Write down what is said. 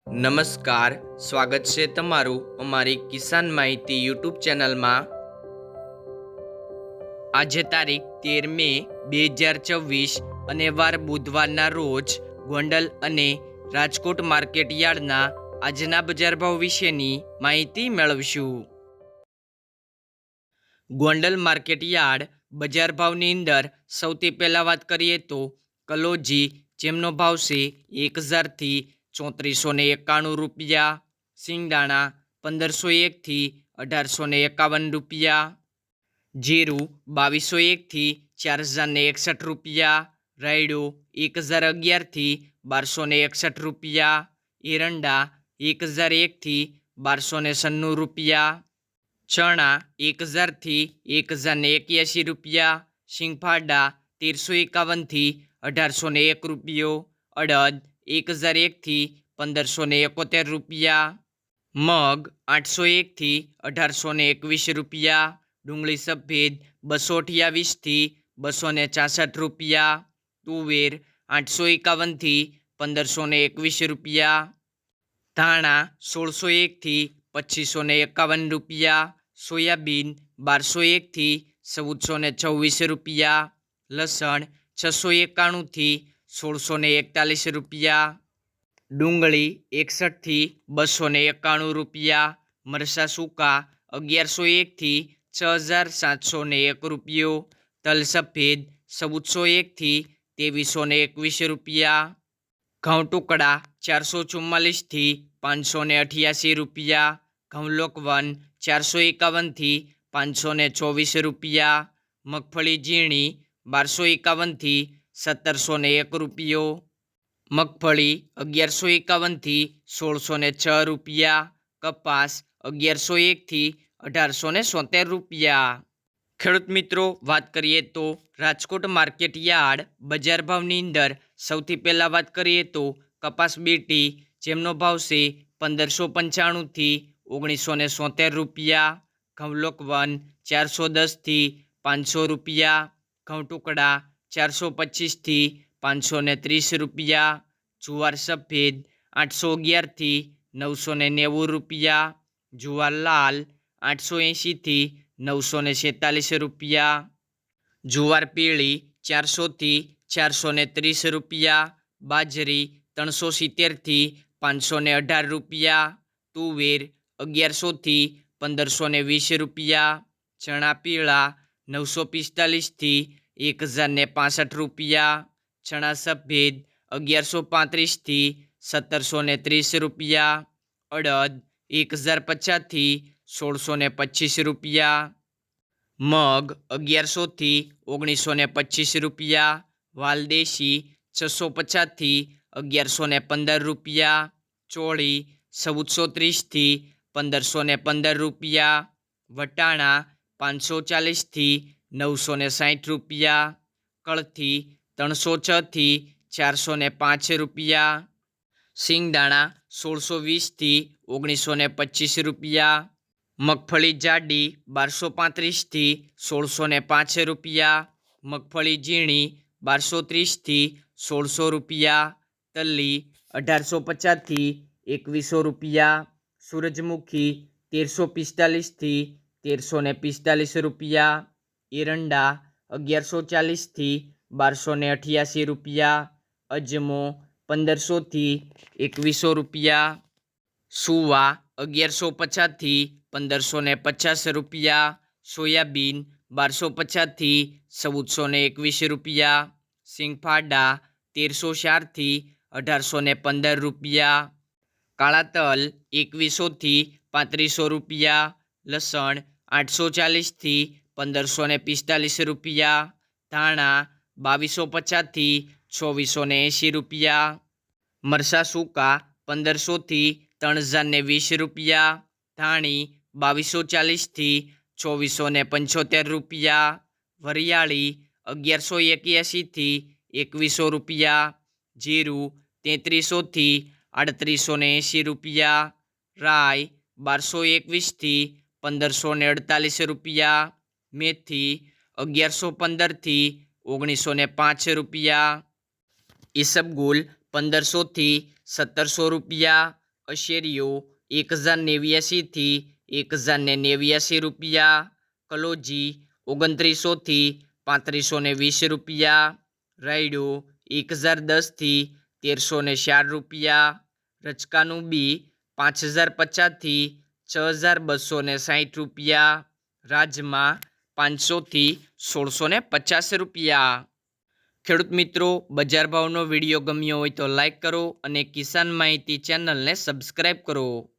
નમસ્કાર, સ્વાગત છે તમારું અમારી કિસાન માહિતી યુટ્યુબ ચેનલમાં। આજે તારીખ 13 મે 2024 અને વાર બુધવારના રોજ ગોંડલ અને રાજકોટ માર્કેટ યાર્ડના આજના બજાર ભાવ વિશેની માહિતી મેળવશું। ગોંડલ માર્કેટ યાર્ડ બજાર ભાવની અંદર સૌથી પહેલાં વાત કરીએ તો કલોજી, જેમનો ભાવ છે 1000 થી 3491 રૂપિયા। સિંગદાણા 1501 થી 1851 રૂપિયા। જીરું 2201 થી 4061 રૂપિયા। રાયડો 1011 થી 1261 રૂપિયા। એરંડા 1001 થી 1296 રૂપિયા। ચણા 1000 થી 1081 રૂપિયા। સિંગફાડા 1351 થી 1801 રૂપિયો। અડદ 1001 થી 1571 રૂપિયા। મગ 801 થી 1821 રૂપિયા। ડુંગળી સફેદ 228 થી 266 રૂપિયા। તુવેર 851 થી 1521 રૂપિયા। ધાણા 1601 થી 2551 રૂપિયા। સોયાબીન 1201 થી 1424 રૂપિયા। લસણ 691 થી 1641 રૂપિયા। ડુંગળી 61 થી 291 રૂપિયા। મરચાં સૂકા 1101 થી 6701 રૂપિયો। તલ સફેદ 1401 થી 2321 રૂપિયા। ઘઉં ટુકડા 444 થી 588 રૂપિયા। ઘઉં લોકવન 451 થી 524 રૂપિયા। મગફળી ઝીણી 1251 થી 1701 રૂપિયો। મગફળી 1151 થી 1606 રૂપિયા। કપાસ 1101 થી 1870 રૂપિયા। ખેડૂત મિત્રો, વાત કરીએ તો રાજકોટ માર્કેટ યાર્ડ બજાર ભાવની અંદર સૌથી પહેલાં વાત કરીએ તો કપાસ બીટી, જેમનો ભાવ છે 1595 થી 1973 રૂપિયા। ઘઉં લોકવન 410 થી 500 રૂપિયા। ઘઉં ટુકડા 425 થી 530 રૂપિયા। જુવાર સફેદ 811 થી 990 રૂપિયા। જુવાર લાલ 880 થી 947 રૂપિયા। જુવાર પીળી 400 થી 430 રૂપિયા। બાજરી 370 થી 518 રૂપિયા। તુવેર 1100 થી 1520 રૂપિયા। ચણા પીળા 945 થી 1065 રૂપિયા। ચણા સફેદ 1135 થી 1730 રૂપિયા। અડદ 1050 થી 1625 રૂપિયા। મગ 1100 થી 1925 રૂપિયા। વાલદેશી 650 થી 1115 રૂપિયા। ચોળી 1430 થી 1515 રૂપિયા। વટાણા 540 થી 960 રૂપિયા। કળથી 306 થી 405 રૂપિયા। સિંગદાણા 1620 થી 1925 રૂપિયા। મગફળી જાડી 1235 થી 1605 રૂપિયા। મગફળી ઝીણી 1230 થી 1600 રૂપિયા। તલી 1850 થી 2100 રૂપિયા। સૂરજમુખી 1345 થી 1345 રૂપિયા। એરંડા 1140 થી 1288 રૂપિયા। અજમો 1500 થી 2100 રૂપિયા। સુવા 1150 થી 1550 રૂપિયા। સોયાબીન 1250 થી 1421 રૂપિયા। સિંગફાડા 1304 થી 1815 રૂપિયા। કાળા તલ 2100 થી 3500 રૂપિયા। લસણ 840 થી 1545 રૂપિયા। ધાણા 2250 થી 2480 રૂપિયા। મરચાં સૂકા 1500 થી 3020 રૂપિયા। ધાણી 2240 થી 2475 રૂપિયા। વરિયાળી 1181 થી 2100 રૂપિયા। જીરું 3300 થી 3880 રૂપિયા। રાઈ 1221 થી 1548 રૂપિયા। મેથી 1115 થી 1905 રૂપિયા। ઈસબગુલ 1500 થી 1700 રૂપિયા। અશેરીઓ 1089થી 1089 રૂપિયા, કલોજી 2900થી 3520 રૂપિયા, રાયડો 1010થી 1304 રૂપિયા, રચકાનું બી 5050થી 6260 રૂપિયા, રાજમા 500થી 1650 રૂપિયા। ખેડૂત મિત્રો, બજાર ભાવનો વિડીયો ગમ્યો હોય તો લાઈક કરો અને કિસાન માહિતી ચેનલને સબસ્ક્રાઈબ કરો।